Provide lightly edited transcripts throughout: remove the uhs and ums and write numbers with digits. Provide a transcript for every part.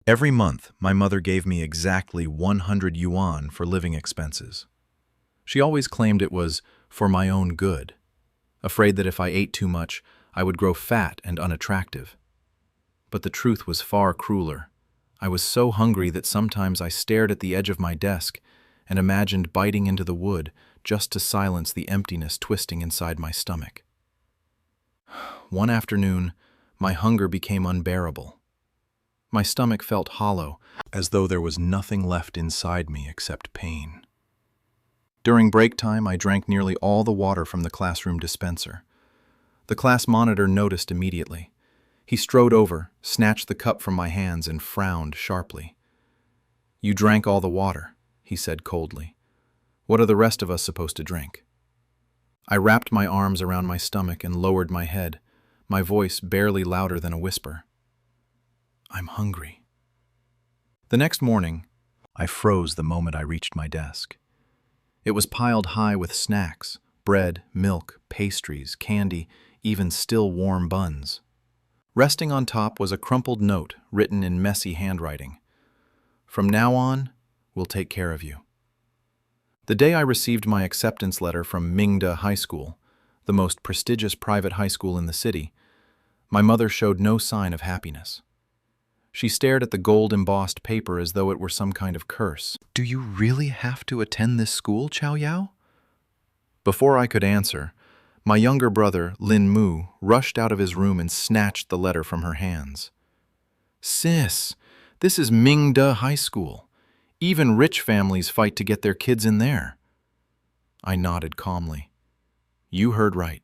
Every month, my mother gave me exactly 100 yuan for living expenses. She always claimed it was for my own good, afraid that if I ate too much, I would grow fat and unattractive. But the truth was far crueler. I was so hungry that sometimes I stared at the edge of my desk and imagined biting into the wood just to silence the emptiness twisting inside my stomach. One afternoon, my hunger became unbearable. My stomach felt hollow, as though there was nothing left inside me except pain. During break time, I drank nearly all the water from the classroom dispenser. The class monitor noticed immediately. He strode over, snatched the cup from my hands, and frowned sharply. "You drank all the water," he said coldly. "What are the rest of us supposed to drink?" I wrapped my arms around my stomach and lowered my head, my voice barely louder than a whisper. "I'm hungry." The next morning, I froze the moment I reached my desk. It was piled high with snacks, bread, milk, pastries, candy, even still warm buns. Resting on top was a crumpled note written in messy handwriting. "From now on, we'll take care of you." The day I received my acceptance letter from Mingda High School, the most prestigious private high school in the city, my mother showed no sign of happiness. She stared at the gold-embossed paper as though it were some kind of curse. "Do you really have to attend this school, Chow Yao?" Before I could answer, my younger brother, Lin Mu, rushed out of his room and snatched the letter from her hands. "Sis, this is Mingda High School. Even rich families fight to get their kids in there." I nodded calmly. "You heard right."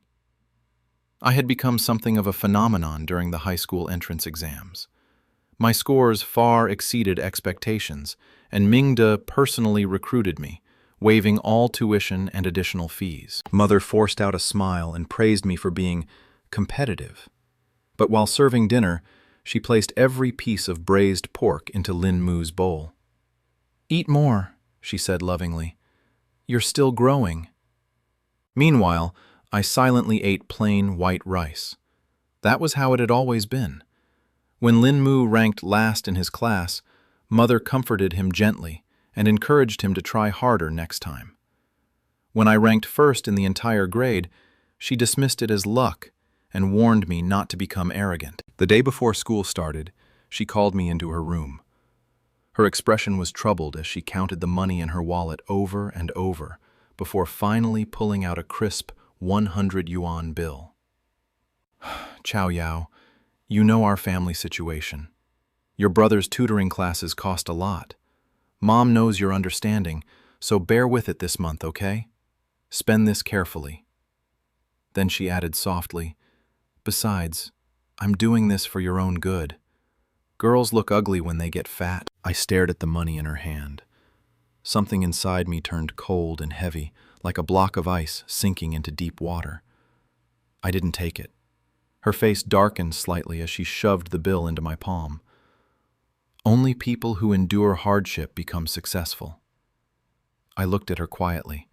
I had become something of a phenomenon during the high school entrance exams. My scores far exceeded expectations, and Mingda personally recruited me, waiving all tuition and additional fees. Mother forced out a smile and praised me for being competitive. But while serving dinner, she placed every piece of braised pork into Lin Mu's bowl. "Eat more," she said lovingly. "You're still growing." Meanwhile, I silently ate plain white rice. That was how it had always been. When Lin Mu ranked last in his class, Mother comforted him gently and encouraged him to try harder next time. When I ranked first in the entire grade, she dismissed it as luck and warned me not to become arrogant. The day before school started, she called me into her room. Her expression was troubled as she counted the money in her wallet over and over before finally pulling out a crisp 100 yuan bill. "Chow Yao, you know our family situation. Your brother's tutoring classes cost a lot. Mom knows you're understanding, so bear with it this month, okay? Spend this carefully." Then she added softly, "Besides, I'm doing this for your own good. Girls look ugly when they get fat." I stared at the money in her hand. Something inside me turned cold and heavy, like a block of ice sinking into deep water. I didn't take it. Her face darkened slightly as she shoved the bill into my palm. "Only people who endure hardship become successful." I looked at her quietly.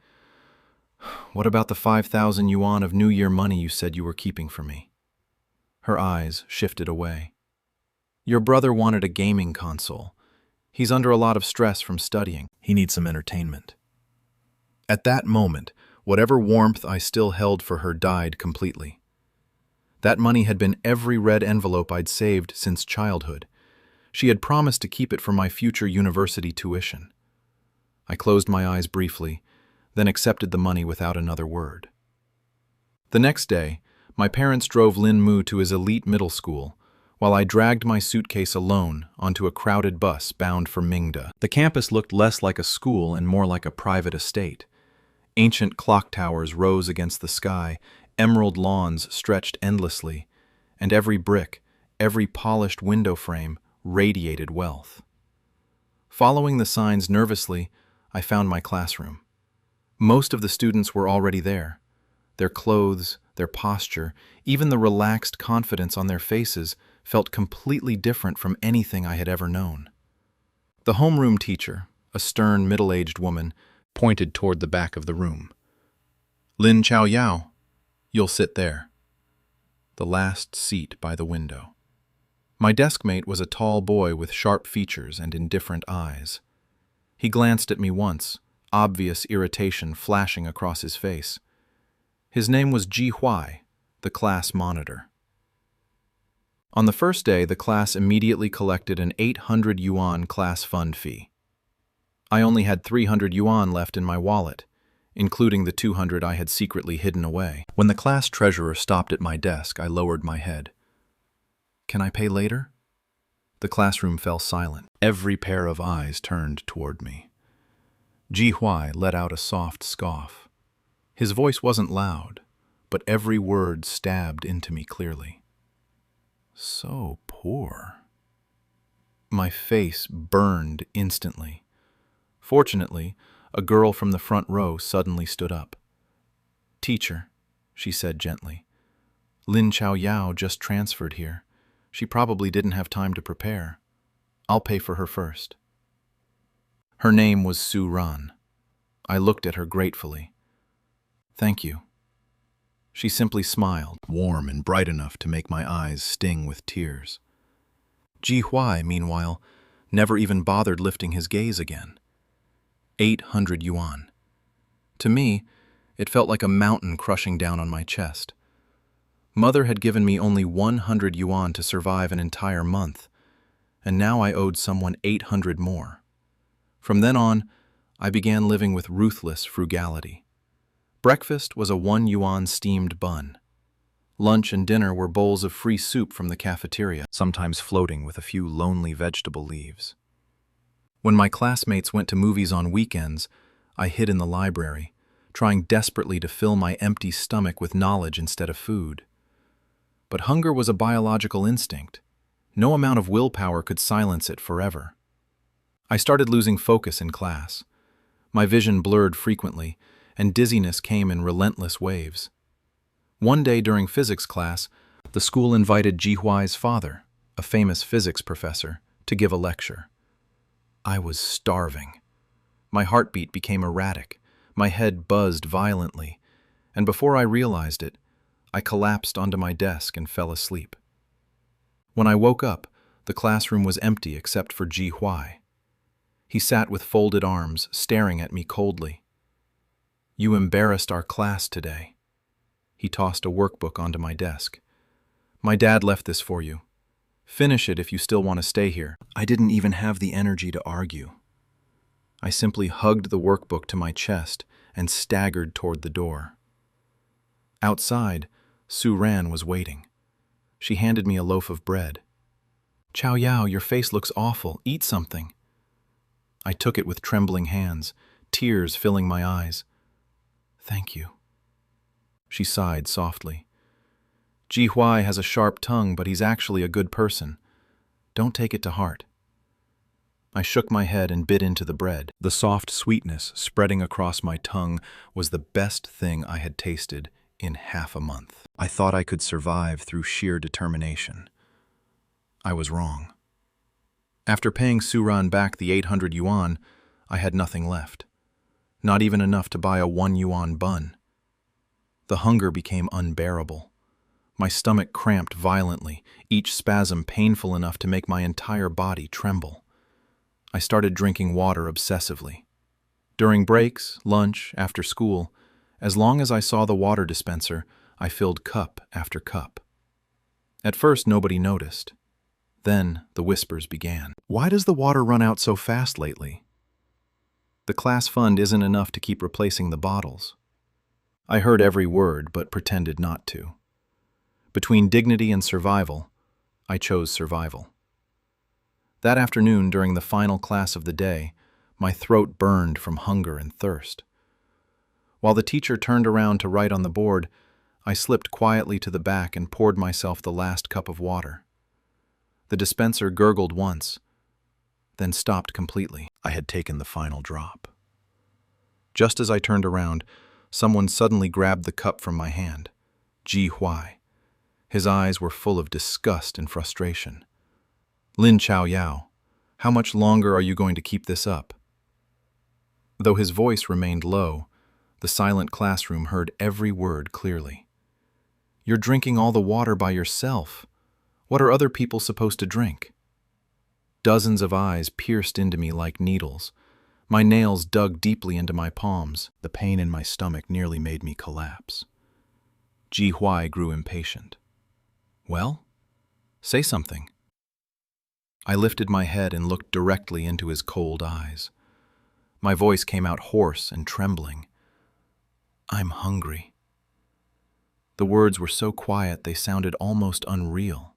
"What about the 5,000 yuan of New Year money you said you were keeping for me?" Her eyes shifted away. "Your brother wanted a gaming console. He's under a lot of stress from studying. He needs some entertainment." At that moment, whatever warmth I still held for her died completely. That money had been every red envelope I'd saved since childhood. She had promised to keep it for my future university tuition. I closed my eyes briefly, then accepted the money without another word. The next day, my parents drove Lin Mu to his elite middle school, while I dragged my suitcase alone onto a crowded bus bound for Mingda. The campus looked less like a school and more like a private estate. Ancient clock towers rose against the sky, emerald lawns stretched endlessly, and every brick, every polished window frame radiated wealth. Following the signs nervously, I found my classroom. Most of the students were already there. Their clothes, their posture, even the relaxed confidence on their faces felt completely different from anything I had ever known. The homeroom teacher, a stern, middle-aged woman, pointed toward the back of the room. "Lin Chow Yao, you'll sit there." The last seat by the window. My deskmate was a tall boy with sharp features and indifferent eyes. He glanced at me once, obvious irritation flashing across his face. His name was Ji Huai, the class monitor. On the first day, the class immediately collected an 800 yuan class fund fee. I only had 300 yuan left in my wallet, including the 200 I had secretly hidden away. When the class treasurer stopped at my desk, I lowered my head. "Can I pay later?" The classroom fell silent. Every pair of eyes turned toward me. Ji Huai let out a soft scoff. His voice wasn't loud, but every word stabbed into me clearly. So poor. My face burned instantly. Fortunately, a girl from the front row suddenly stood up. "Teacher," she said gently, "Lin Chao Yao just transferred here. She probably didn't have time to prepare. I'll pay for her first." Her name was Su Ran. I looked at her gratefully. "Thank you." She simply smiled, warm and bright enough to make my eyes sting with tears. Ji Huai, meanwhile, never even bothered lifting his gaze again. 800 yuan. To me, it felt like a mountain crushing down on my chest. Mother had given me only 100 yuan to survive an entire month, and now I owed someone 800 more. From then on, I began living with ruthless frugality. Breakfast was a 1 yuan steamed bun. Lunch and dinner were bowls of free soup from the cafeteria, sometimes floating with a few lonely vegetable leaves. When my classmates went to movies on weekends, I hid in the library, trying desperately to fill my empty stomach with knowledge instead of food. But hunger was a biological instinct. No amount of willpower could silence it forever. I started losing focus in class. My vision blurred frequently, and dizziness came in relentless waves. One day during physics class, the school invited Ji Huai's father, a famous physics professor, to give a lecture. I was starving. My heartbeat became erratic, my head buzzed violently, and before I realized it, I collapsed onto my desk and fell asleep. When I woke up, the classroom was empty except for Ji Huai. He sat with folded arms, staring at me coldly. "You embarrassed our class today." He tossed a workbook onto my desk. "My dad left this for you. Finish it if you still want to stay here." I didn't even have the energy to argue. I simply hugged the workbook to my chest and staggered toward the door. Outside, Su Ran was waiting. She handed me a loaf of bread. "Chao Yao, your face looks awful. Eat something." I took it with trembling hands, tears filling my eyes. "Thank you." She sighed softly. "Ji Huai has a sharp tongue, but he's actually a good person. Don't take it to heart." I shook my head and bit into the bread. The soft sweetness spreading across my tongue was the best thing I had tasted in half a month. I thought I could survive through sheer determination. I was wrong. After paying Su Ran back the 800 yuan, I had nothing left. Not even enough to buy a 1 yuan bun. The hunger became unbearable. My stomach cramped violently, each spasm painful enough to make my entire body tremble. I started drinking water obsessively. During breaks, lunch, after school, as long as I saw the water dispenser, I filled cup after cup. At first, nobody noticed. Then the whispers began. "Why does the water run out so fast lately? The class fund isn't enough to keep replacing the bottles." I heard every word, but pretended not to. Between dignity and survival, I chose survival. That afternoon, during the final class of the day, my throat burned from hunger and thirst. While the teacher turned around to write on the board, I slipped quietly to the back and poured myself the last cup of water. The dispenser gurgled once, then stopped completely. I had taken the final drop. Just as I turned around, someone suddenly grabbed the cup from my hand. Ji Huai. His eyes were full of disgust and frustration. "Lin Chao Yao, how much longer are you going to keep this up?" Though his voice remained low, the silent classroom heard every word clearly. "You're drinking all the water by yourself. What are other people supposed to drink? Dozens of eyes pierced into me like needles. My nails dug deeply into my palms. The pain in my stomach nearly made me collapse. Ji Hui grew impatient. Well, say something. I lifted my head and looked directly into his cold eyes. My voice came out hoarse and trembling. I'm hungry. The words were so quiet they sounded almost unreal.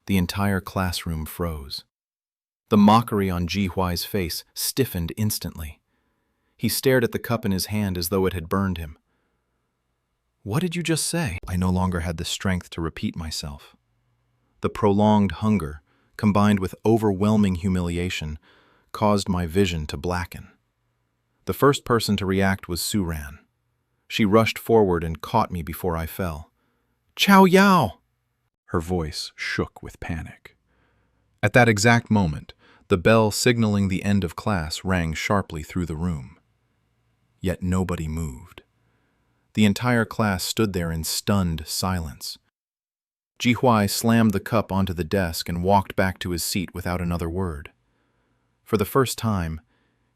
The entire classroom froze. The mockery on Ji Hui's face stiffened instantly. He stared at the cup in his hand as though it had burned him. What did you just say? I no longer had the strength to repeat myself. The prolonged hunger, combined with overwhelming humiliation, caused my vision to blacken. The first person to react was Suran. She rushed forward and caught me before I fell. Chow Yao! Her voice shook with panic. At that exact moment, the bell signaling the end of class rang sharply through the room. Yet nobody moved. The entire class stood there in stunned silence. Ji Hui slammed the cup onto the desk and walked back to his seat without another word. For the first time,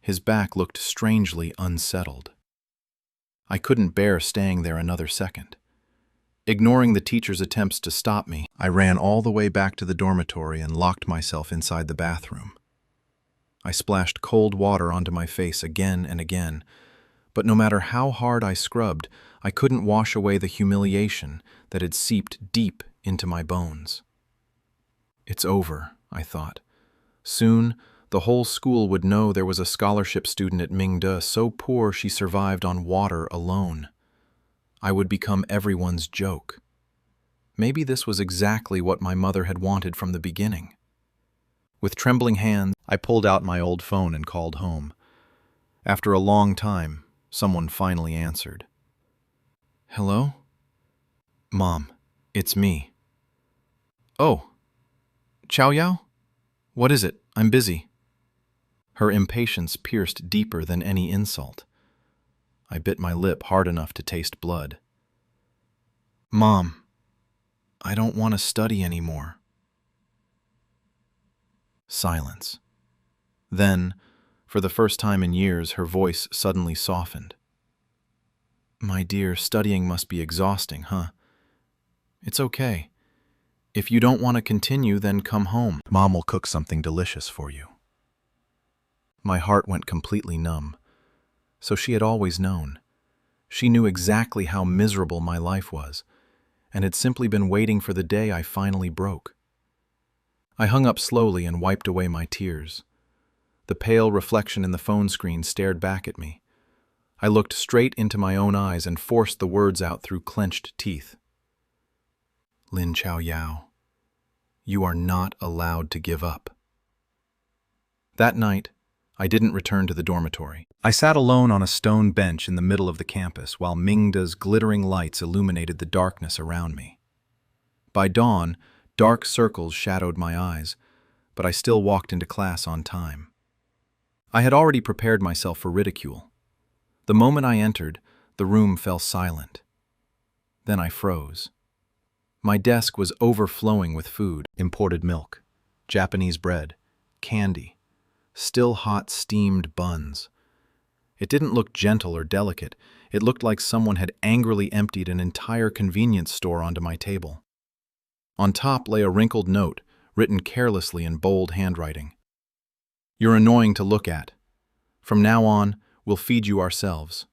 his back looked strangely unsettled. I couldn't bear staying there another second. Ignoring the teacher's attempts to stop me, I ran all the way back to the dormitory and locked myself inside the bathroom. I splashed cold water onto my face again and again, but no matter how hard I scrubbed, I couldn't wash away the humiliation that had seeped deep into my bones. It's over, I thought. Soon, the whole school would know there was a scholarship student at Mingde so poor she survived on water alone. I would become everyone's joke. Maybe this was exactly what my mother had wanted from the beginning. With trembling hands, I pulled out my old phone and called home. After a long time, someone finally answered. Hello? Mom, it's me. Oh, Chow Yao? What is it? I'm busy. Her impatience pierced deeper than any insult. I bit my lip hard enough to taste blood. Mom, I don't want to study anymore. Silence. Then, for the first time in years, her voice suddenly softened. My dear, studying must be exhausting, huh? It's okay. If you don't want to continue, then come home. Mom will cook something delicious for you. My heart went completely numb. So she had always known. She knew exactly how miserable my life was, and had simply been waiting for the day I finally broke. I hung up slowly and wiped away my tears. The pale reflection in the phone screen stared back at me. I looked straight into my own eyes and forced the words out through clenched teeth. Lin Chow Yao, you are not allowed to give up. That night, I didn't return to the dormitory. I sat alone on a stone bench in the middle of the campus while Mingda's glittering lights illuminated the darkness around me. By dawn, dark circles shadowed my eyes, but I still walked into class on time. I had already prepared myself for ridicule. The moment I entered, the room fell silent. Then I froze. My desk was overflowing with food: imported milk, Japanese bread, candy, still hot steamed buns. It didn't look gentle or delicate. It looked like someone had angrily emptied an entire convenience store onto my table. On top lay a wrinkled note, written carelessly in bold handwriting. You're annoying to look at. From now on, we'll feed you ourselves.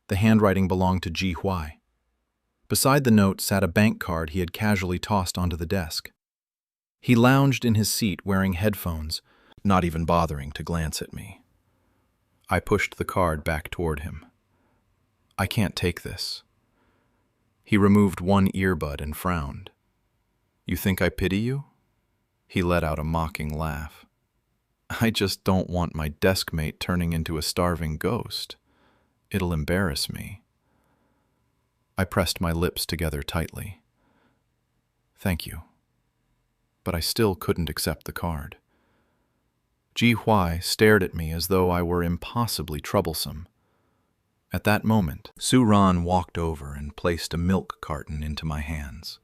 The handwriting belonged to Ji Hui. Beside the note sat a bank card he had casually tossed onto the desk. He lounged in his seat wearing headphones, not even bothering to glance at me. I pushed the card back toward him. I can't take this. He removed one earbud and frowned. You think I pity you? He let out a mocking laugh. I just don't want my desk mate turning into a starving ghost. It'll embarrass me. I pressed my lips together tightly. Thank you. But I still couldn't accept the card. Ji Hui stared at me as though I were impossibly troublesome. At that moment, Su Ran walked over and placed a milk carton into my hands.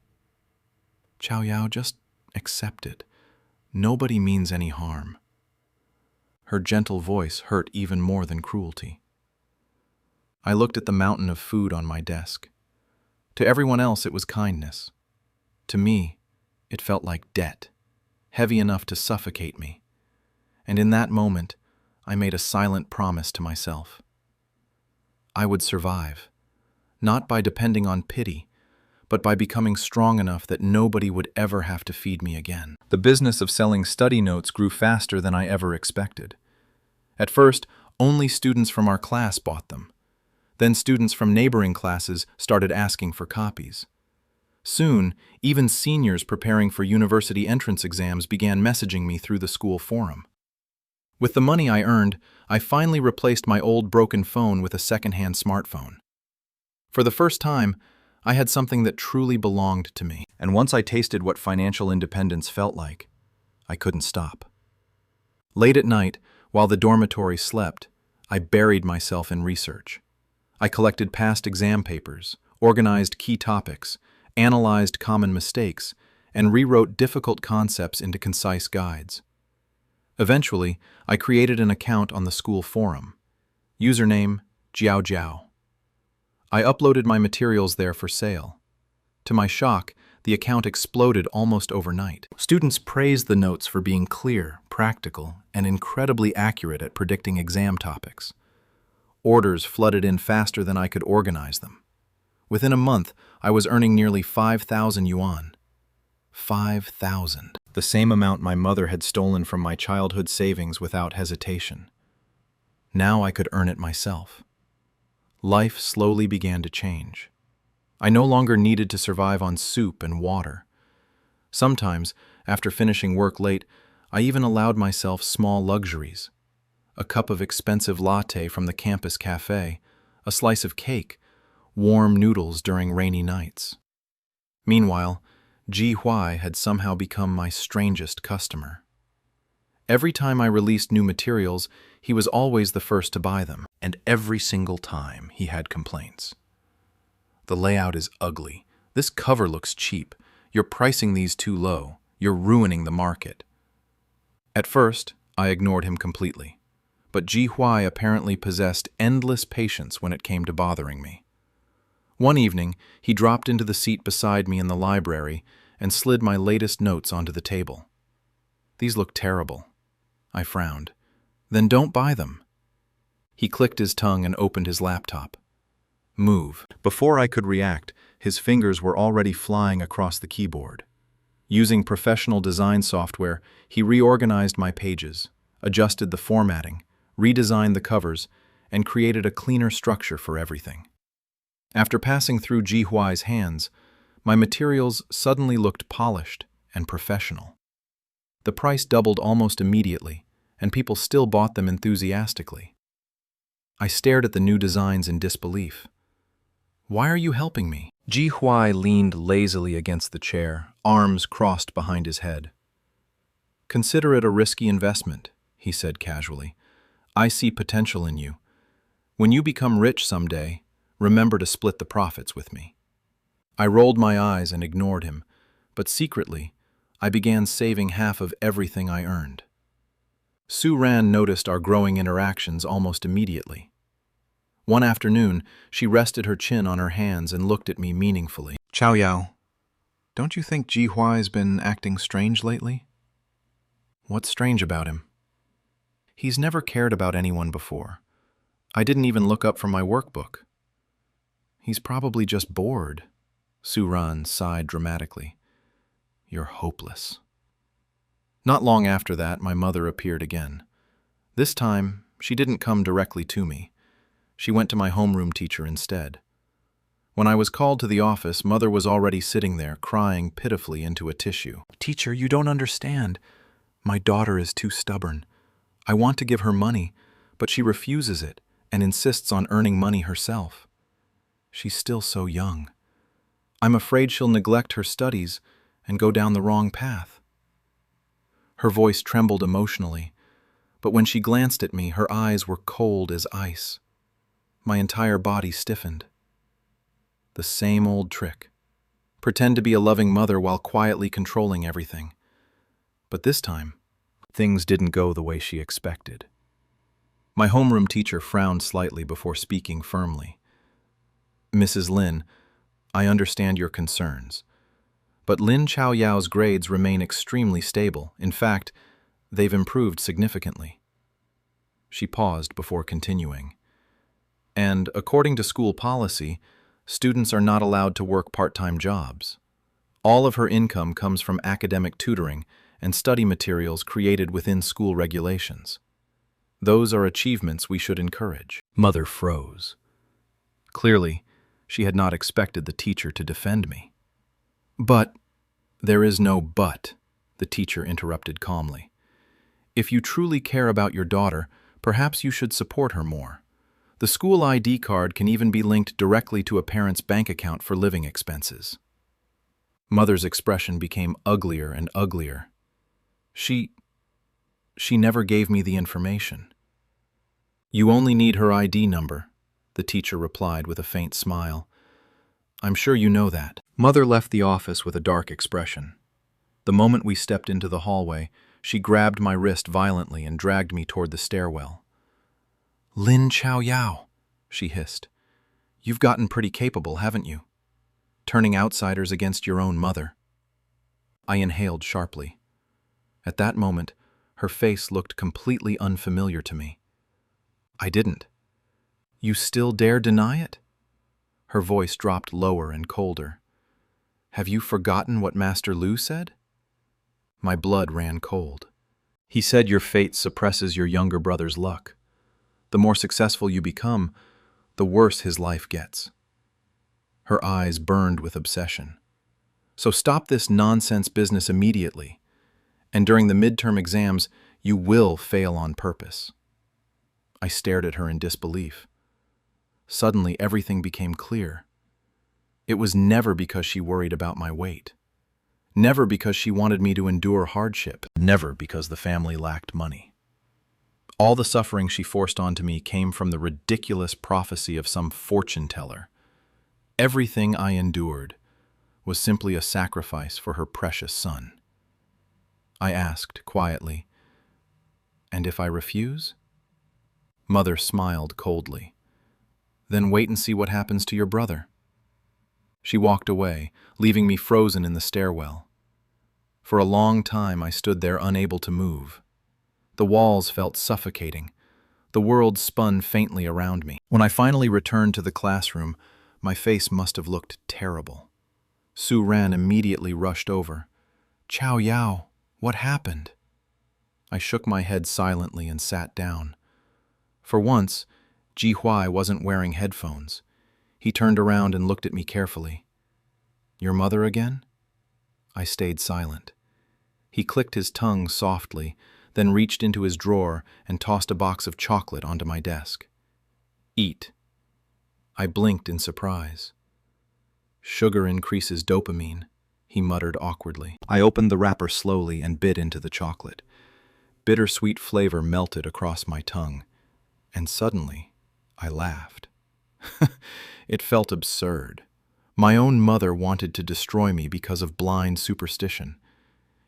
Chow Yao, just accept it. Nobody means any harm. Her gentle voice hurt even more than cruelty. I looked at the mountain of food on my desk. To everyone else, it was kindness. To me, it felt like debt, heavy enough to suffocate me. And in that moment, I made a silent promise to myself. I would survive, not by depending on pity, but by becoming strong enough that nobody would ever have to feed me again. The business of selling study notes grew faster than I ever expected. At first, only students from our class bought them. Then students from neighboring classes started asking for copies. Soon, even seniors preparing for university entrance exams began messaging me through the school forum. With the money I earned, I finally replaced my old broken phone with a second-hand smartphone. For the first time, I had something that truly belonged to me. And once I tasted what financial independence felt like, I couldn't stop. Late at night, while the dormitory slept, I buried myself in research. I collected past exam papers, organized key topics, analyzed common mistakes, and rewrote difficult concepts into concise guides. Eventually, I created an account on the school forum. Username, Jiao Jiao. I uploaded my materials there for sale. To my shock, the account exploded almost overnight. Students praised the notes for being clear, practical, and incredibly accurate at predicting exam topics. Orders flooded in faster than I could organize them. Within a month, I was earning nearly 5,000 yuan. 5,000. The same amount my mother had stolen from my childhood savings without hesitation. Now I could earn it myself. Life slowly began to change. I no longer needed to survive on soup and water. Sometimes, after finishing work late, I even allowed myself small luxuries. A cup of expensive latte from the campus cafe, a slice of cake, warm noodles during rainy nights. Meanwhile, Ji Huai had somehow become my strangest customer. Every time I released new materials, he was always the first to buy them, and every single time he had complaints. The layout is ugly. This cover looks cheap. You're pricing these too low. You're ruining the market. At first, I ignored him completely, but Ji Huai apparently possessed endless patience when it came to bothering me. One evening, he dropped into the seat beside me in the library and slid my latest notes onto the table. These look terrible. I frowned. Then don't buy them. He clicked his tongue and opened his laptop. Move. Before I could react, his fingers were already flying across the keyboard. Using professional design software, he reorganized my pages, adjusted the formatting, redesigned the covers, and created a cleaner structure for everything. After passing through Ji Huai's hands, my materials suddenly looked polished and professional. The price doubled almost immediately, and people still bought them enthusiastically. I stared at the new designs in disbelief. Why are you helping me? Ji Huai leaned lazily against the chair, arms crossed behind his head. Consider it a risky investment, he said casually. I see potential in you. When you become rich someday, remember to split the profits with me. I rolled my eyes and ignored him, but secretly, I began saving half of everything I earned. Su Ran noticed our growing interactions almost immediately. One afternoon, she rested her chin on her hands and looked at me meaningfully. Chow Yao, don't you think Ji Huai's been acting strange lately? What's strange about him? He's never cared about anyone before. I didn't even look up from my workbook. He's probably just bored. Su Ran sighed dramatically. You're hopeless. Not long after that, my mother appeared again. This time, she didn't come directly to me. She went to my homeroom teacher instead. When I was called to the office, Mother was already sitting there, crying pitifully into a tissue. Teacher, you don't understand. My daughter is too stubborn. I want to give her money, but she refuses it and insists on earning money herself. She's still so young. I'm afraid she'll neglect her studies and go down the wrong path. Her voice trembled emotionally, but when she glanced at me, her eyes were cold as ice. My entire body stiffened. The same old trick. pretend to be a loving mother while quietly controlling everything. But this time, things didn't go the way she expected. My homeroom teacher frowned slightly before speaking firmly. "Mrs. Lin, I understand your concerns, but Lin Chaoyao's grades remain extremely stable. In fact, they've improved significantly." She paused before continuing. "And according to school policy, students are not allowed to work part-time jobs. All of her income comes from academic tutoring and study materials created within school regulations. Those are achievements we should encourage." Mother froze. Clearly, she had not expected the teacher to defend me. "But there is no but," the teacher interrupted calmly. "If you truly care about your daughter, perhaps you should support her more. The school ID card can even be linked directly to a parent's bank account for living expenses." Mother's expression became uglier and uglier. She never gave me the information." "You only need her ID number," the teacher replied with a faint smile. "I'm sure you know that." Mother left the office with a dark expression. The moment we stepped into the hallway, she grabbed my wrist violently and dragged me toward the stairwell. "Lin Chaoyao," she hissed. "You've gotten pretty capable, haven't you? Turning outsiders against your own mother." I inhaled sharply. At that moment, her face looked completely unfamiliar to me. "I didn't." "You still dare deny it?" Her voice dropped lower and colder. "Have you forgotten what Master Lu said?" My blood ran cold. "He said your fate suppresses your younger brother's luck. The more successful you become, the worse his life gets." Her eyes burned with obsession. "So stop this nonsense business immediately. And during the midterm exams, you will fail on purpose." I stared at her in disbelief. Suddenly, everything became clear. It was never because she worried about my weight. Never because she wanted me to endure hardship. Never because the family lacked money. All the suffering she forced onto me came from the ridiculous prophecy of some fortune teller. Everything I endured was simply a sacrifice for her precious son. I asked quietly, "And if I refuse?" Mother smiled coldly. "Then wait and see what happens to your brother." She walked away, leaving me frozen in the stairwell. For a long time I stood there unable to move. The walls felt suffocating. The world spun faintly around me. When I finally returned to the classroom, my face must have looked terrible. Su Ran immediately rushed over. "Chao Yao, what happened?" I shook my head silently and sat down. For once, Ji Huai wasn't wearing headphones. He turned around and looked at me carefully. "Your mother again?" I stayed silent. He clicked his tongue softly, then reached into his drawer and tossed a box of chocolate onto my desk. "Eat." I blinked in surprise. "Sugar increases dopamine," he muttered awkwardly. I opened the wrapper slowly and bit into the chocolate. Bittersweet flavor melted across my tongue, and suddenly I laughed. It felt absurd. My own mother wanted to destroy me because of blind superstition.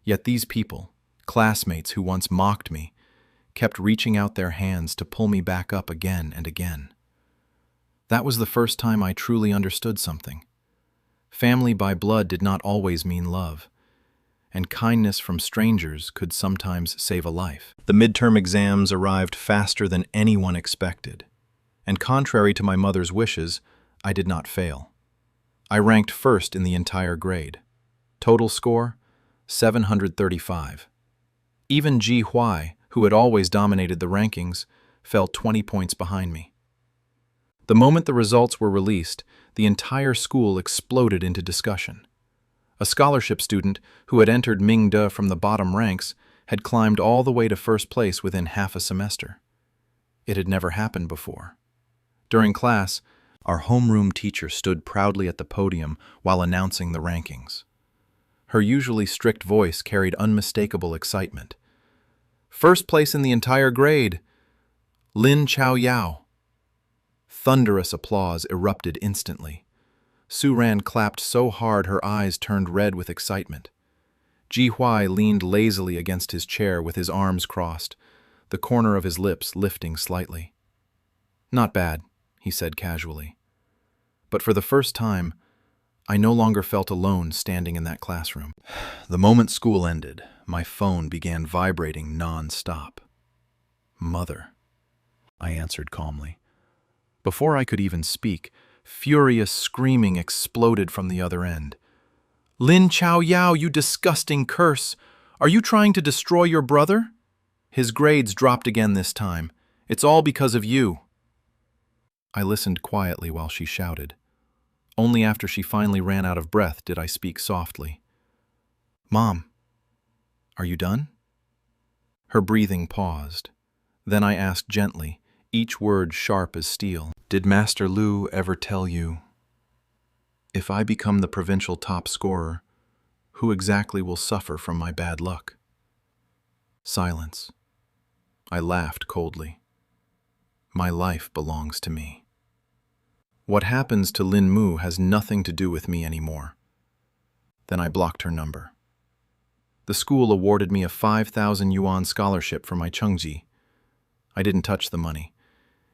Yet these people, classmates who once mocked me, kept reaching out their hands to pull me back up again and again. That was the first time I truly understood something. Family by blood did not always mean love, and kindness from strangers could sometimes save a life. The midterm exams arrived faster than anyone expected, and contrary to my mother's wishes, I did not fail. I ranked first in the entire grade. Total score, 735. Even Ji Huai, who had always dominated the rankings, fell 20 points behind me. The moment the results were released, the entire school exploded into discussion. A scholarship student who had entered Mingde from the bottom ranks had climbed all the way to first place within half a semester. It had never happened before. During class, our homeroom teacher stood proudly at the podium while announcing the rankings. Her usually strict voice carried unmistakable excitement. "First place in the entire grade, Lin Chaoyao." Thunderous applause erupted instantly. Su Ran clapped so hard her eyes turned red with excitement. Ji Huai leaned lazily against his chair with his arms crossed, the corner of his lips lifting slightly. "Not bad," he said casually. But for the first time, I no longer felt alone standing in that classroom. The moment school ended, my phone began vibrating non-stop. "Mother," I answered calmly. Before I could even speak, furious screaming exploded from the other end. "Lin Chao Yao, you disgusting curse! Are you trying to destroy your brother? His grades dropped again this time. It's all because of you." I listened quietly while she shouted. Only after she finally ran out of breath did I speak softly. "Mom, are you done?" Her breathing paused. Then I asked gently, each word sharp as steel, "Did Master Lu ever tell you, if I become the provincial top scorer, who exactly will suffer from my bad luck?" Silence. I laughed coldly. "My life belongs to me. What happens to Lin Mu has nothing to do with me anymore." Then I blocked her number. The school awarded me a 5,000 yuan scholarship for my Chengji. I didn't touch the money.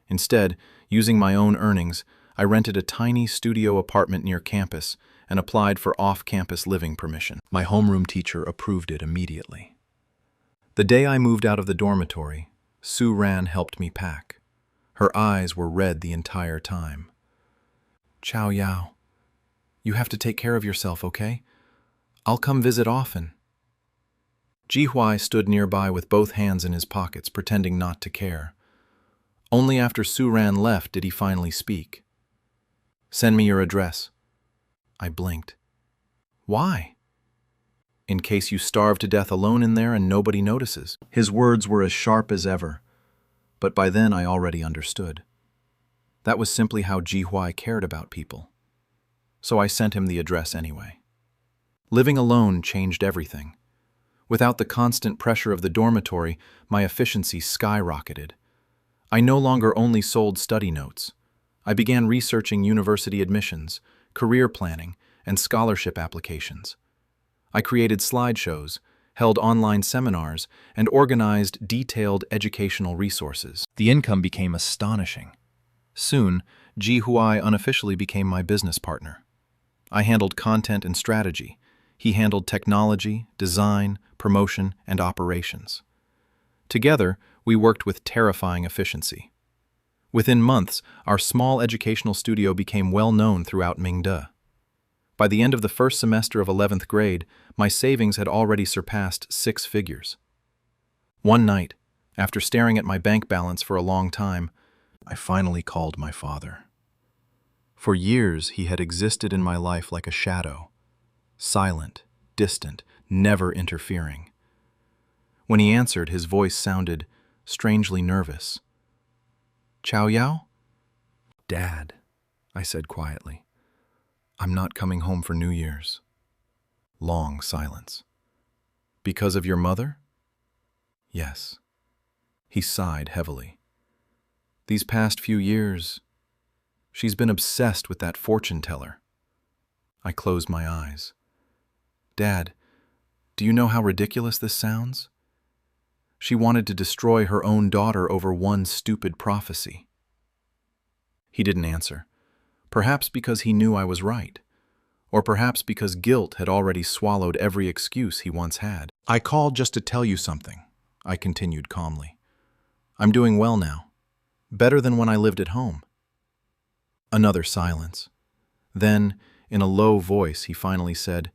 Instead, using my own earnings, I rented a tiny studio apartment near campus and applied for off-campus living permission. My homeroom teacher approved it immediately. The day I moved out of the dormitory, Su Ran helped me pack. Her eyes were red the entire time. "Chao Yao, you have to take care of yourself, okay? I'll come visit often." Ji Huai stood nearby with both hands in his pockets, pretending not to care. Only after Su Ran left did he finally speak. "Send me your address." I blinked. "Why?" "In case you starve to death alone in there and nobody notices." His words were as sharp as ever, but by then I already understood. That was simply how Ji Huai cared about people. So I sent him the address anyway. Living alone changed everything. Without the constant pressure of the dormitory, my efficiency skyrocketed. I no longer only sold study notes. I began researching university admissions, career planning, and scholarship applications. I created slideshows, held online seminars, and organized detailed educational resources. The income became astonishing. Soon, Ji Huai unofficially became my business partner. I handled content and strategy. He handled technology, design, promotion, and operations. Together, we worked with terrifying efficiency. Within months, our small educational studio became well known throughout Mingde. By the end of the first semester of 11th grade, my savings had already surpassed 6 figures. One night, after staring at my bank balance for a long time, I finally called my father. For years, he had existed in my life like a shadow, silent, distant, never interfering. When he answered, his voice sounded strangely nervous. "Chao Yao?" "Dad," I said quietly. "I'm not coming home for New Year's." Long silence. "Because of your mother?" "Yes." He sighed heavily. "These past few years, she's been obsessed with that fortune teller." I closed my eyes. "Dad, do you know how ridiculous this sounds? She wanted to destroy her own daughter over one stupid prophecy." He didn't answer, perhaps because he knew I was right, or perhaps because guilt had already swallowed every excuse he once had. "I called just to tell you something," I continued calmly. "I'm doing well now, better than when I lived at home." Another silence. Then, in a low voice, he finally said,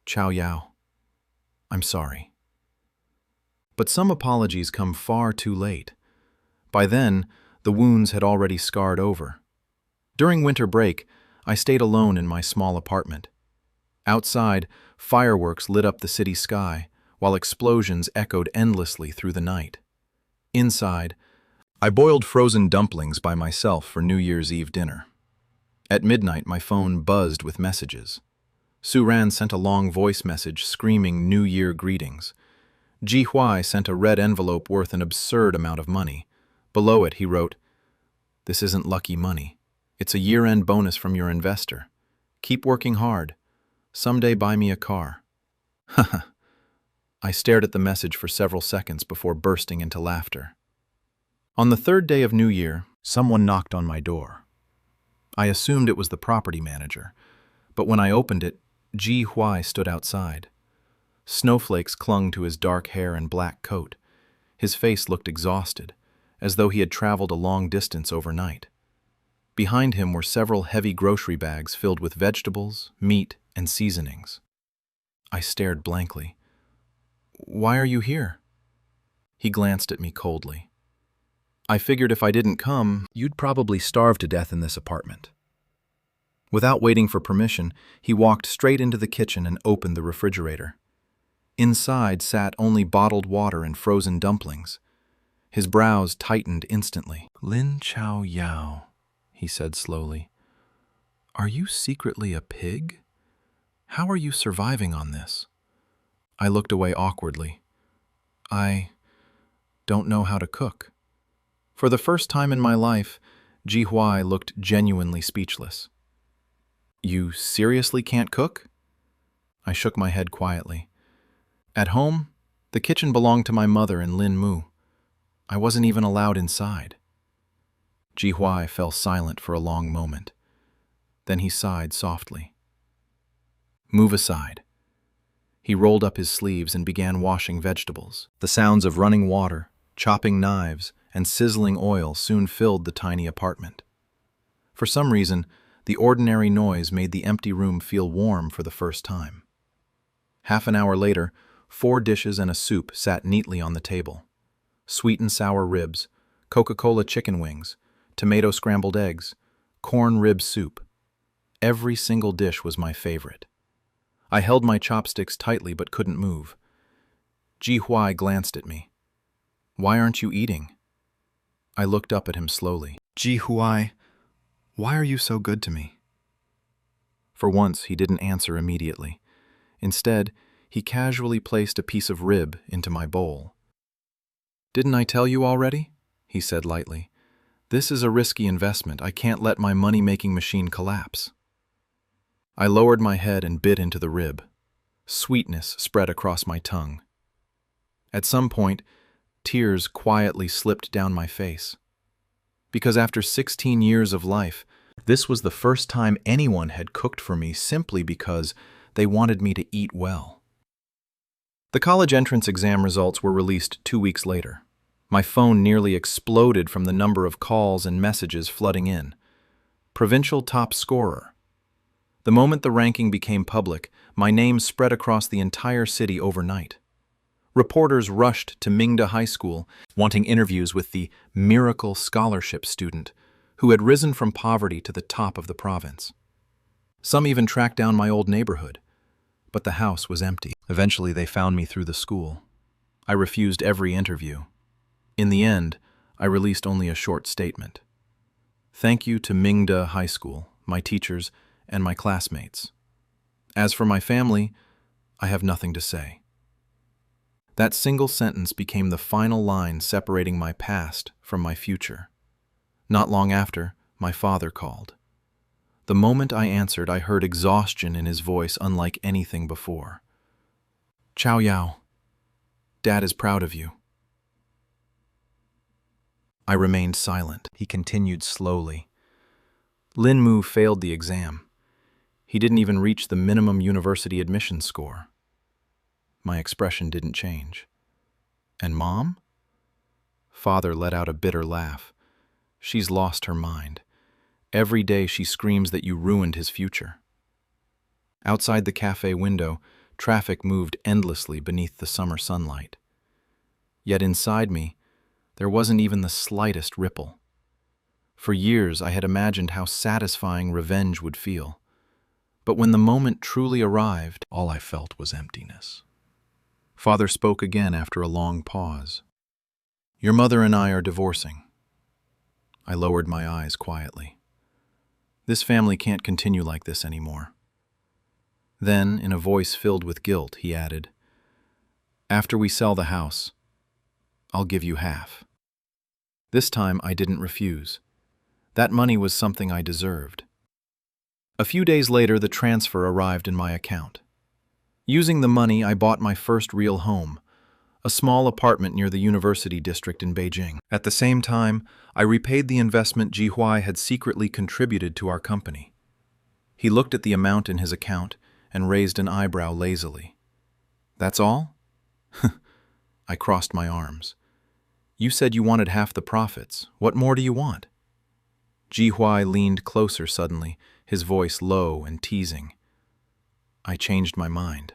"Chao Yao, I'm sorry." But some apologies come far too late. By then, the wounds had already scarred over. During winter break, I stayed alone in my small apartment. Outside, fireworks lit up the city sky, while explosions echoed endlessly through the night. Inside, I boiled frozen dumplings by myself for New Year's Eve dinner. At midnight, my phone buzzed with messages. Su Ran sent a long voice message screaming New Year greetings. Ji Huai sent a red envelope worth an absurd amount of money. Below it, he wrote, "This isn't lucky money. It's a year-end bonus from your investor. Keep working hard. Someday buy me a car. Haha. I stared at the message for several seconds before bursting into laughter. On the third day of New Year, someone knocked on my door. I assumed it was the property manager, but when I opened it, Ji Huai stood outside. Snowflakes clung to his dark hair and black coat. His face looked exhausted, as though he had traveled a long distance overnight. Behind him were several heavy grocery bags filled with vegetables, meat, and seasonings. I stared blankly. "Why are you here?" He glanced at me coldly. "I figured if I didn't come, you'd probably starve to death in this apartment." Without waiting for permission, he walked straight into the kitchen and opened the refrigerator. Inside sat only bottled water and frozen dumplings. His brows tightened instantly. "Lin Chao Yao," he said slowly. "Are you secretly a pig? How are you surviving on this?" I looked away awkwardly. "I don't know how to cook." For the first time in my life, Ji Huai looked genuinely speechless. "You seriously can't cook?" I shook my head quietly. At home, the kitchen belonged to my mother and Lin Mu. I wasn't even allowed inside. Ji Huai fell silent for a long moment. Then he sighed softly. "Move aside." He rolled up his sleeves and began washing vegetables. The sounds of running water, chopping knives, and sizzling oil soon filled the tiny apartment. For some reason, the ordinary noise made the empty room feel warm for the first time. Half an hour later, 4 dishes and a soup sat neatly on the table. Sweet and sour ribs, Coca-Cola chicken wings, tomato scrambled eggs, corn rib soup. Every single dish was my favorite. I held my chopsticks tightly but couldn't move. Ji Huai glanced at me. "Why aren't you eating?" I looked up at him slowly. "Ji Huai, why are you so good to me?" For once, he didn't answer immediately. Instead, he casually placed a piece of rib into my bowl. "Didn't I tell you already?" he said lightly. "This is a risky investment. I can't let my money-making machine collapse." I lowered my head and bit into the rib. Sweetness spread across my tongue. At some point, tears quietly slipped down my face. Because after 16 years of life, this was the first time anyone had cooked for me simply because they wanted me to eat well. The college entrance exam results were released 2 weeks later. My phone nearly exploded from the number of calls and messages flooding in. Provincial top scorer. The moment the ranking became public, my name spread across the entire city overnight. Reporters rushed to Mingda High School, wanting interviews with the miracle scholarship student who had risen from poverty to the top of the province. Some even tracked down my old neighborhood, but the house was empty. Eventually, they found me through the school. I refused every interview. In the end, I released only a short statement. "Thank you to Mingda High School, my teachers, and my classmates. As for my family, I have nothing to say." That single sentence became the final line separating my past from my future. Not long after, my father called. The moment I answered, I heard exhaustion in his voice unlike anything before. "Chao Yao, Dad is proud of you." I remained silent. He continued slowly. "Lin Mu failed the exam. He didn't even reach the minimum university admission score." My expression didn't change. "And Mom?" Father let out a bitter laugh. "She's lost her mind. Every day she screams that you ruined his future." Outside the cafe window, traffic moved endlessly beneath the summer sunlight. Yet inside me, there wasn't even the slightest ripple. For years, I had imagined how satisfying revenge would feel. But when the moment truly arrived, all I felt was emptiness. Father spoke again after a long pause. "Your mother and I are divorcing." I lowered my eyes quietly. "This family can't continue like this anymore." Then, in a voice filled with guilt, he added, "After we sell the house, I'll give you half." This time I didn't refuse. That money was something I deserved. A few days later, the transfer arrived in my account. Using the money, I bought my first real home, a small apartment near the university district in Beijing. At the same time, I repaid the investment Ji Huai had secretly contributed to our company. He looked at the amount in his account and raised an eyebrow lazily. "That's all?" I crossed my arms. "You said you wanted half the profits. What more do you want?" Ji Huai leaned closer suddenly, his voice low and teasing. I changed my mind.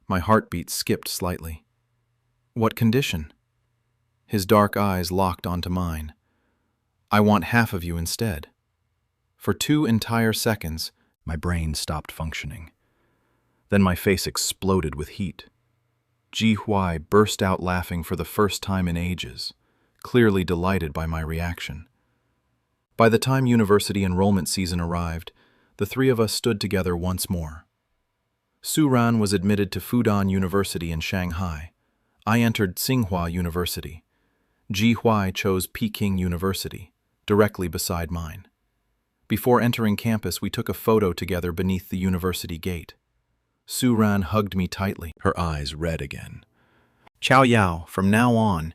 My heartbeat skipped slightly. "What condition?" His dark eyes locked onto mine. "I want half of you instead." For 2 entire seconds, my brain stopped functioning. Then my face exploded with heat. Ji Huai burst out laughing for the first time in ages, clearly delighted by my reaction. By the time university enrollment season arrived, the three of us stood together once more. Su Ran was admitted to Fudan University in Shanghai. I entered Tsinghua University. Ji Huai chose Peking University, directly beside mine. Before entering campus, we took a photo together beneath the university gate. Su Ran hugged me tightly, her eyes red again. "Chao Yao, from now on,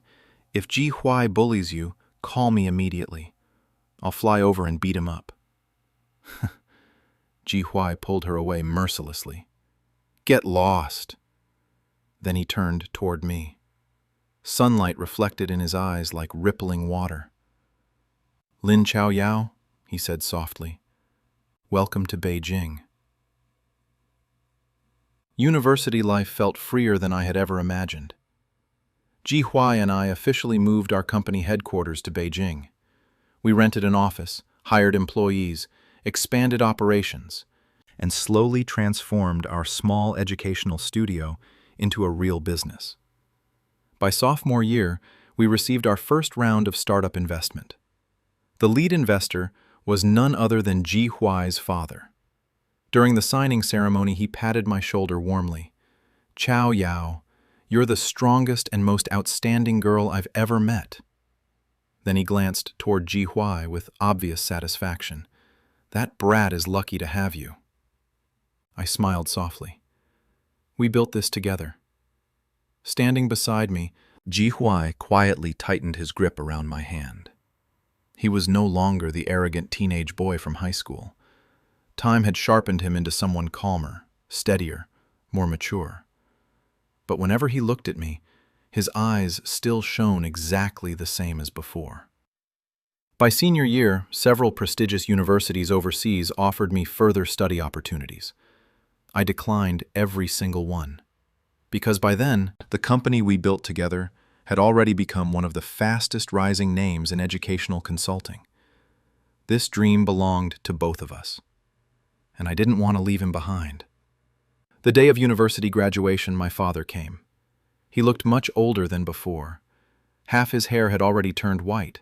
if Ji Huai bullies you, call me immediately. I'll fly over and beat him up." Ji Huai pulled her away mercilessly. "Get lost." Then he turned toward me. Sunlight reflected in his eyes like rippling water. "Lin Chao Yao," he said softly, "welcome to Beijing." University life felt freer than I had ever imagined. Ji Huai and I officially moved our company headquarters to Beijing. We rented an office, hired employees, expanded operations, and slowly transformed our small educational studio into a real business. By sophomore year, we received our first round of startup investment. The lead investor was none other than Ji Huai's father. During the signing ceremony, he patted my shoulder warmly. "Chao Yao, you're the strongest and most outstanding girl I've ever met." Then he glanced toward Ji Huai with obvious satisfaction. "That brat is lucky to have you." I smiled softly. We built this together. Standing beside me, Ji Huai quietly tightened his grip around my hand. He was no longer the arrogant teenage boy from high school. Time had sharpened him into someone calmer, steadier, more mature. But whenever he looked at me, his eyes still shone exactly the same as before. By senior year, several prestigious universities overseas offered me further study opportunities. I declined every single one, because by then, the company we built together had already become one of the fastest rising names in educational consulting. This dream belonged to both of us, and I didn't want to leave him behind. The day of university graduation, my father came. He looked much older than before. Half his hair had already turned white.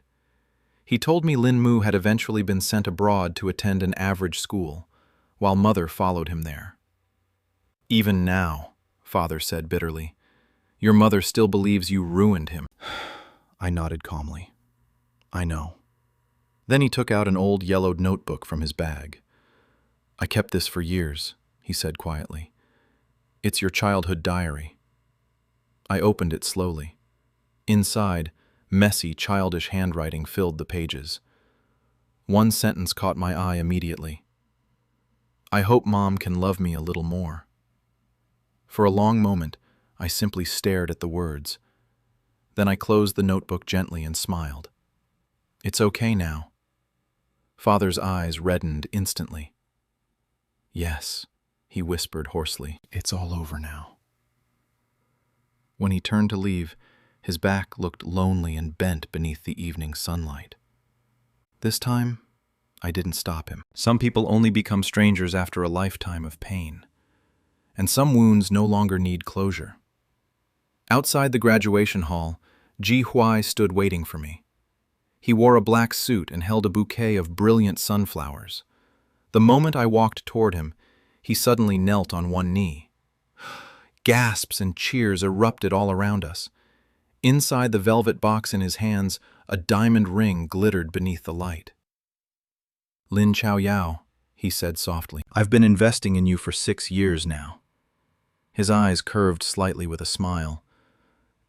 He told me Lin Mu had eventually been sent abroad to attend an average school, while mother followed him there. "Even now," father said bitterly, "your mother still believes you ruined him." I nodded calmly. "I know." Then he took out an old yellowed notebook from his bag. "I kept this for years," he said quietly. "It's your childhood diary." I opened it slowly. Inside, messy, childish handwriting filled the pages. One sentence caught my eye immediately. "I hope Mom can love me a little more." For a long moment, I simply stared at the words. Then I closed the notebook gently and smiled. "It's okay now." Father's eyes reddened instantly. "Yes," he whispered hoarsely, "it's all over now." When he turned to leave, his back looked lonely and bent beneath the evening sunlight. This time, I didn't stop him. Some people only become strangers after a lifetime of pain, and some wounds no longer need closure. Outside the graduation hall, Ji Huai stood waiting for me. He wore a black suit and held a bouquet of brilliant sunflowers. The moment I walked toward him, he suddenly knelt on one knee. Gasps and cheers erupted all around us. Inside the velvet box in his hands, a diamond ring glittered beneath the light. "Lin Chao Yao," he said softly. "I've been investing in you for 6 years now." His eyes curved slightly with a smile.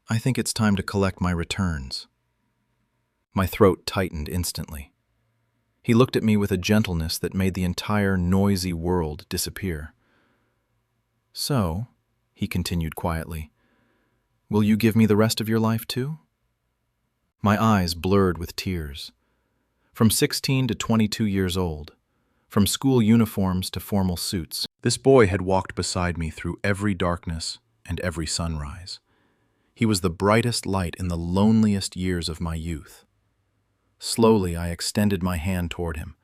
"I think it's time to collect my returns." My throat tightened instantly. He looked at me with a gentleness that made the entire noisy world disappear. "So," he continued quietly, "will you give me the rest of your life too?" My eyes blurred with tears. From 16 to 22 years old, from school uniforms to formal suits, this boy had walked beside me through every darkness and every sunrise. He was the brightest light in the loneliest years of my youth. Slowly, I extended my hand toward him.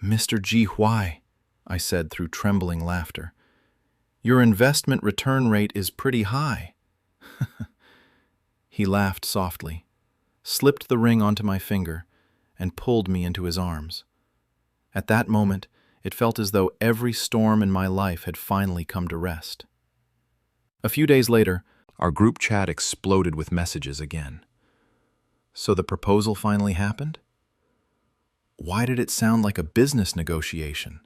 "Mr. Ji Huai," I said through trembling laughter, "your investment return rate is pretty high." He laughed softly, slipped the ring onto my finger, and pulled me into his arms. At that moment, it felt as though every storm in my life had finally come to rest. A few days later, our group chat exploded with messages again. So the proposal finally happened? Why did it sound like a business negotiation?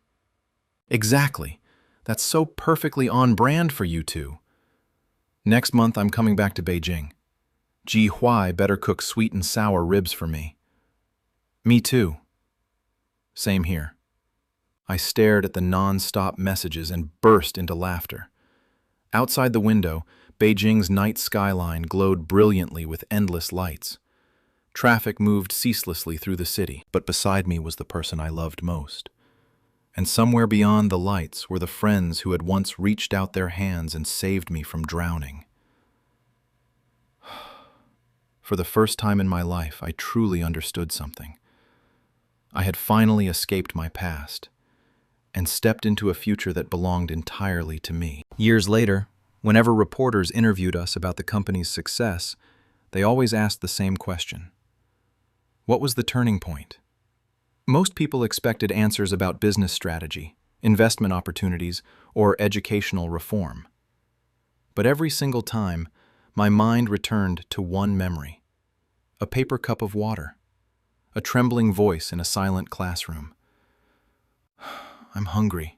Exactly. That's so perfectly on brand for you two. Next month, I'm coming back to Beijing. Ji Huai better cook sweet and sour ribs for me. Me too. Same here. I stared at the non-stop messages and burst into laughter. Outside the window, Beijing's night skyline glowed brilliantly with endless lights. Traffic moved ceaselessly through the city, but beside me was the person I loved most. And somewhere beyond the lights were the friends who had once reached out their hands and saved me from drowning. For the first time in my life, I truly understood something. I had finally escaped my past and stepped into a future that belonged entirely to me. Years later, whenever reporters interviewed us about the company's success, they always asked the same question. What was the turning point? Most people expected answers about business strategy, investment opportunities, or educational reform. But every single time, my mind returned to one memory: a paper cup of water, a trembling voice in a silent classroom. "I'm hungry."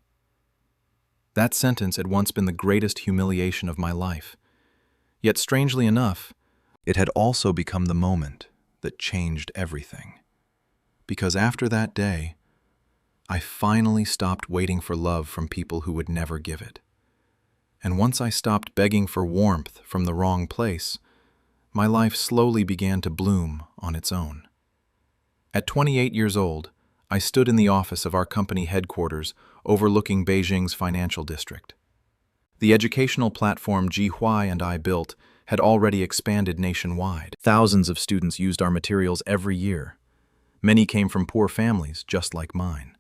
That sentence had once been the greatest humiliation of my life. Yet strangely enough, it had also become the moment that changed everything. Because after that day, I finally stopped waiting for love from people who would never give it. And once I stopped begging for warmth from the wrong place, my life slowly began to bloom on its own. At 28 years old, I stood in the office of our company headquarters overlooking Beijing's financial district. The educational platform Ji Huai and I built had already expanded nationwide. Thousands of students used our materials every year. Many came from poor families, just like mine.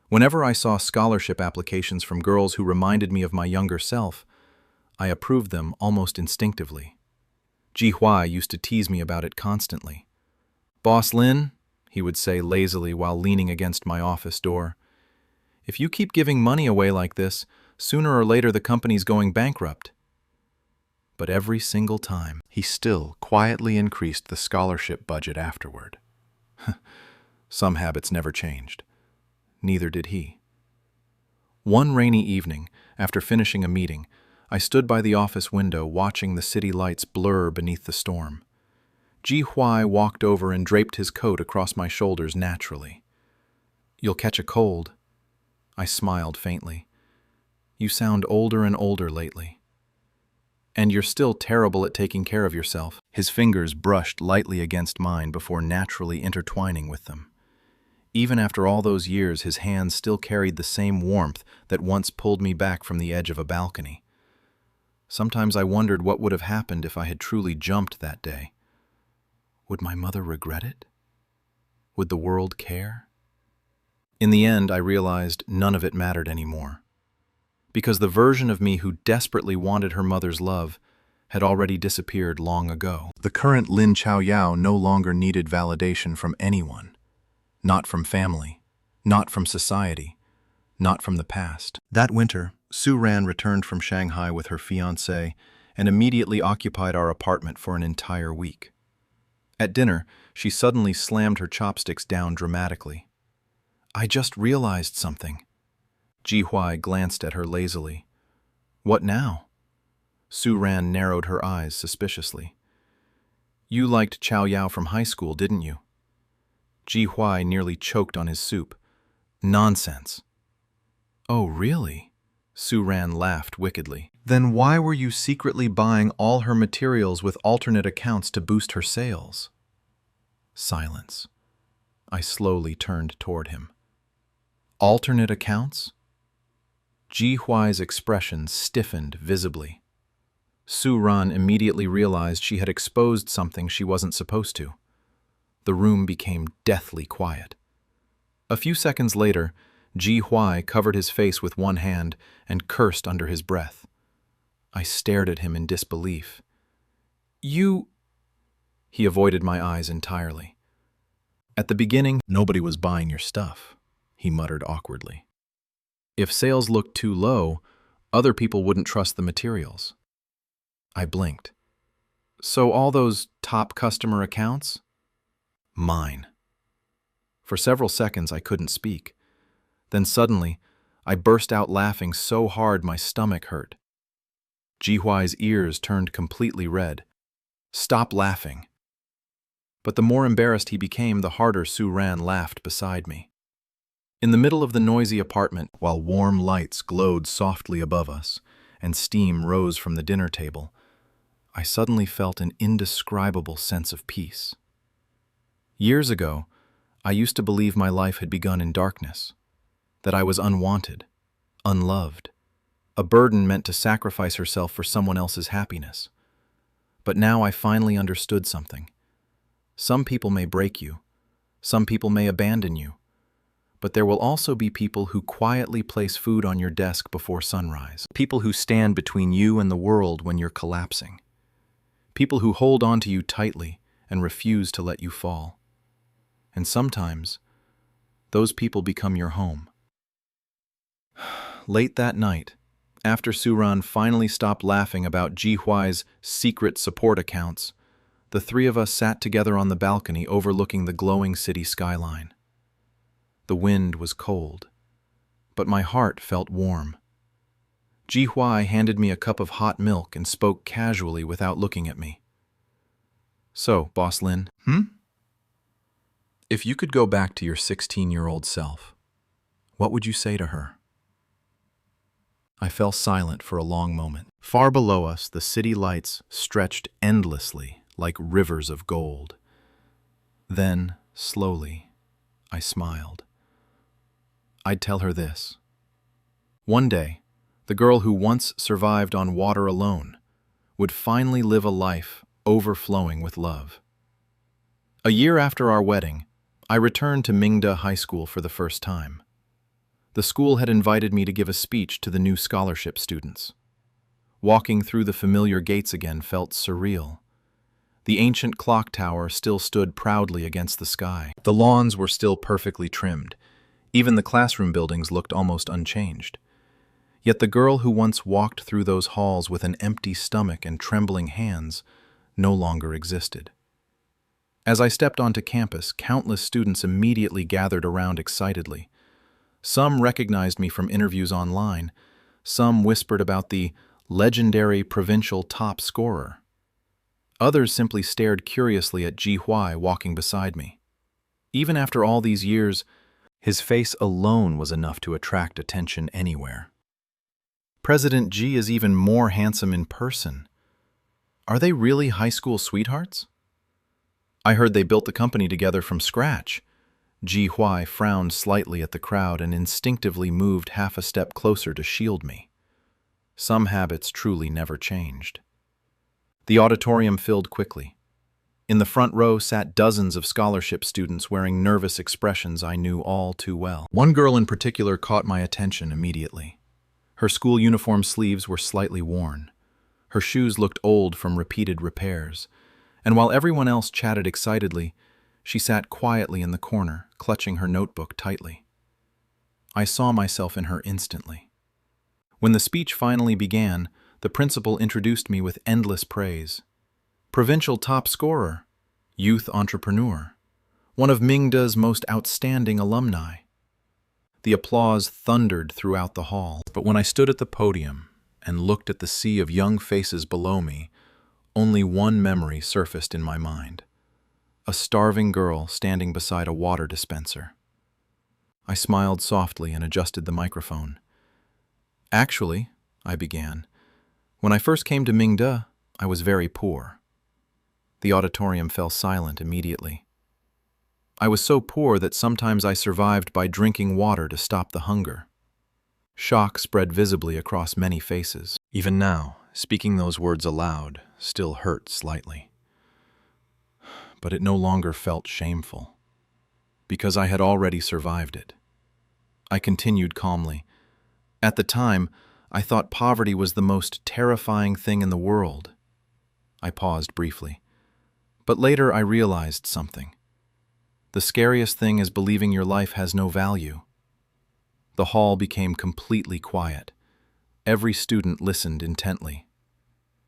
Whenever I saw scholarship applications from girls who reminded me of my younger self, I approved them almost instinctively. Ji Huai used to tease me about it constantly. "Boss Lin," he would say lazily while leaning against my office door, "if you keep giving money away like this, sooner or later the company's going bankrupt." But every single time, he still quietly increased the scholarship budget afterward. Some habits never changed. Neither did he. One rainy evening, after finishing a meeting, I stood by the office window watching the city lights blur beneath the storm. Ji Huai walked over and draped his coat across my shoulders naturally. "You'll catch a cold." I smiled faintly. "You sound older and older lately. And you're still terrible at taking care of yourself." His fingers brushed lightly against mine before naturally intertwining with them. Even after all those years, his hands still carried the same warmth that once pulled me back from the edge of a balcony. Sometimes I wondered what would have happened if I had truly jumped that day. Would my mother regret it? Would the world care? In the end, I realized none of it mattered anymore. Because the version of me who desperately wanted her mother's love had already disappeared long ago. The current Lin Chaoyao no longer needed validation from anyone. Not from family, not from society, not from the past. That winter, Su Ran returned from Shanghai with her fiancé and immediately occupied our apartment for an entire week. At dinner, she suddenly slammed her chopsticks down dramatically. I just realized something. Ji Huai glanced at her lazily. What now? Su Ran narrowed her eyes suspiciously. You liked Chow Yao from high school, didn't you? Ji Huai nearly choked on his soup. Nonsense. Oh, really? Su Ran laughed wickedly. Then why were you secretly buying all her materials with alternate accounts to boost her sales? Silence. I slowly turned toward him. Alternate accounts? Ji Huai's expression stiffened visibly. Su Ran immediately realized she had exposed something she wasn't supposed to. The room became deathly quiet. A few seconds later, Ji Huai covered his face with one hand and cursed under his breath. I stared at him in disbelief. You... He avoided my eyes entirely. At the beginning, nobody was buying your stuff, he muttered awkwardly. If sales looked too low, other people wouldn't trust the materials. I blinked. So all those top customer accounts? Mine. For several seconds I couldn't speak. Then suddenly, I burst out laughing so hard my stomach hurt. Ji Huai's ears turned completely red. Stop laughing. But the more embarrassed he became, the harder Su Ran laughed beside me. In the middle of the noisy apartment, while warm lights glowed softly above us and steam rose from the dinner table, I suddenly felt an indescribable sense of peace. Years ago, I used to believe my life had begun in darkness, that I was unwanted, unloved, a burden meant to sacrifice herself for someone else's happiness. But now I finally understood something. Some people may break you, some people may abandon you, but there will also be people who quietly place food on your desk before sunrise, people who stand between you and the world when you're collapsing, people who hold on to you tightly and refuse to let you fall. And sometimes, those people become your home. Late that night, after Su Ran finally stopped laughing about Ji Huai's secret support accounts, the three of us sat together on the balcony overlooking the glowing city skyline. The wind was cold, but my heart felt warm. Ji Huai handed me a cup of hot milk and spoke casually without looking at me. So, Boss Lin, if you could go back to your 16-year-old self, what would you say to her? I fell silent for a long moment. Far below us, the city lights stretched endlessly like rivers of gold. Then, slowly, I smiled. I'd tell her this. One day, the girl who once survived on water alone would finally live a life overflowing with love. A year after our wedding, I returned to Mingda High School for the first time. The school had invited me to give a speech to the new scholarship students. Walking through the familiar gates again felt surreal. The ancient clock tower still stood proudly against the sky. The lawns were still perfectly trimmed. Even the classroom buildings looked almost unchanged. Yet the girl who once walked through those halls with an empty stomach and trembling hands no longer existed. As I stepped onto campus, countless students immediately gathered around excitedly. Some recognized me from interviews online. Some whispered about the legendary provincial top scorer. Others simply stared curiously at Ji Huai walking beside me. Even after all these years, his face alone was enough to attract attention anywhere. President Ji is even more handsome in person. Are they really high school sweethearts? I heard they built the company together from scratch. Ji Huai frowned slightly at the crowd and instinctively moved half a step closer to shield me. Some habits truly never changed. The auditorium filled quickly. In the front row sat dozens of scholarship students wearing nervous expressions I knew all too well. One girl in particular caught my attention immediately. Her school uniform sleeves were slightly worn. Her shoes looked old from repeated repairs. And while everyone else chatted excitedly, she sat quietly in the corner, clutching her notebook tightly. I saw myself in her instantly. When the speech finally began, the principal introduced me with endless praise. Provincial top scorer, youth entrepreneur, one of Mingda's most outstanding alumni. The applause thundered throughout the hall. But when I stood at the podium and looked at the sea of young faces below me, only one memory surfaced in my mind. A starving girl standing beside a water dispenser. I smiled softly and adjusted the microphone. Actually, I began, when I first came to Mingde, I was very poor. The auditorium fell silent immediately. I was so poor that sometimes I survived by drinking water to stop the hunger. Shock spread visibly across many faces. Even now, speaking those words aloud still hurt slightly. But it no longer felt shameful, because I had already survived it. I continued calmly. At the time, I thought poverty was the most terrifying thing in the world. I paused briefly. But later I realized something. The scariest thing is believing your life has no value. The hall became completely quiet. Every student listened intently.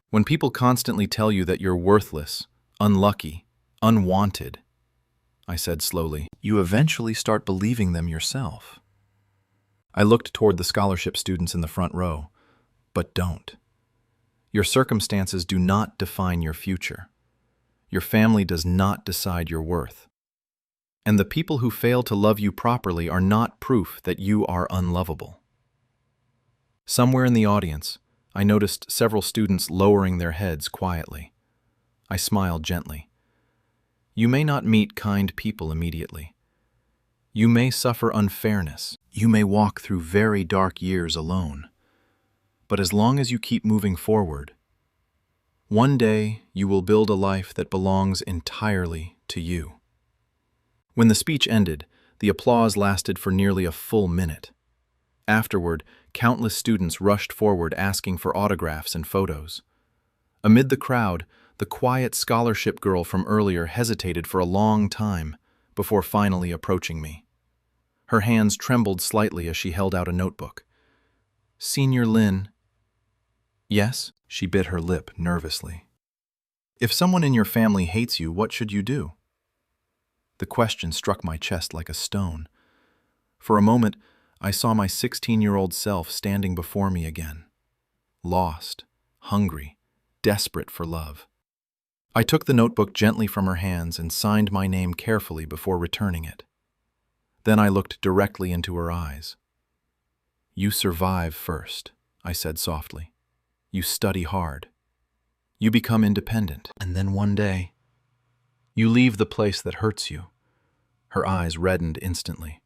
When people constantly tell you that you're worthless, unlucky, unwanted, I said slowly, you eventually start believing them yourself. I looked toward the scholarship students in the front row. But don't. Your circumstances do not define your future. Your family does not decide your worth. And the people who fail to love you properly are not proof that you are unlovable. Somewhere in the audience, I noticed several students lowering their heads quietly. I smiled gently. You may not meet kind people immediately. You may suffer unfairness. You may walk through very dark years alone. But as long as you keep moving forward, one day you will build a life that belongs entirely to you. When the speech ended, the applause lasted for nearly a full minute. Afterward, countless students rushed forward asking for autographs and photos. Amid the crowd, the quiet scholarship girl from earlier hesitated for a long time before finally approaching me. Her hands trembled slightly as she held out a notebook. Senior Lin. Yes? She bit her lip nervously. If someone in your family hates you, what should you do? The question struck my chest like a stone. For a moment, I saw my 16-year-old self standing before me again. Lost, hungry, desperate for love. I took the notebook gently from her hands and signed my name carefully before returning it. Then I looked directly into her eyes. You survive first, I said softly. You study hard. You become independent. And then one day, you leave the place that hurts you. Her eyes reddened instantly.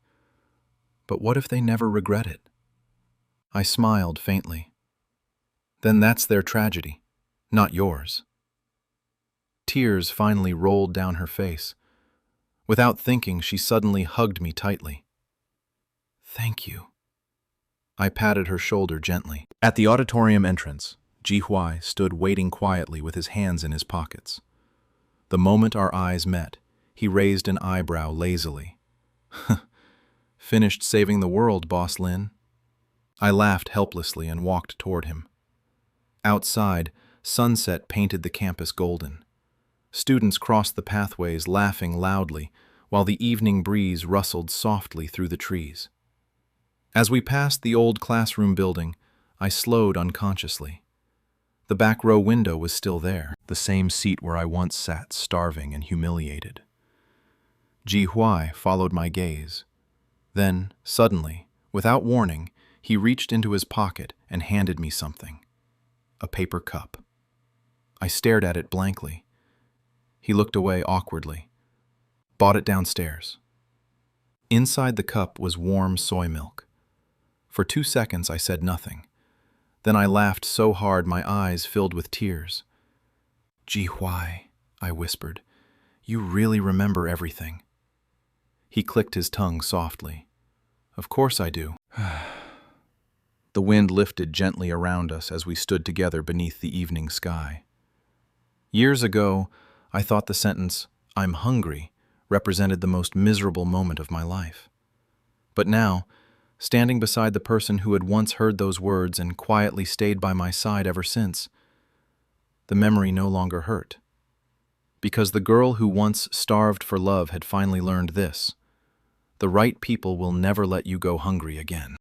But what if they never regret it? I smiled faintly. Then that's their tragedy, not yours. Tears finally rolled down her face. Without thinking, she suddenly hugged me tightly. Thank you. I patted her shoulder gently. At the auditorium entrance, Ji Huai stood waiting quietly with his hands in his pockets. The moment our eyes met, he raised an eyebrow lazily. Finished saving the world, Boss Lin. I laughed helplessly and walked toward him. Outside, sunset painted the campus golden. Students crossed the pathways laughing loudly, while the evening breeze rustled softly through the trees. As we passed the old classroom building, I slowed unconsciously. The back row window was still there, the same seat where I once sat starving and humiliated. Ji Huai followed my gaze. Then, suddenly, without warning, he reached into his pocket and handed me something. A paper cup. I stared at it blankly. He looked away awkwardly. Bought it downstairs. Inside the cup was warm soy milk. For 2 seconds I said nothing. Then I laughed so hard my eyes filled with tears. Ji Huai, I whispered, you really remember everything. He clicked his tongue softly. Of course I do. The wind lifted gently around us as we stood together beneath the evening sky. Years ago, I thought the sentence, I'm hungry, represented the most miserable moment of my life. But now, standing beside the person who had once heard those words and quietly stayed by my side ever since, the memory no longer hurt. Because the girl who once starved for love had finally learned this. The right people will never let you go hungry again.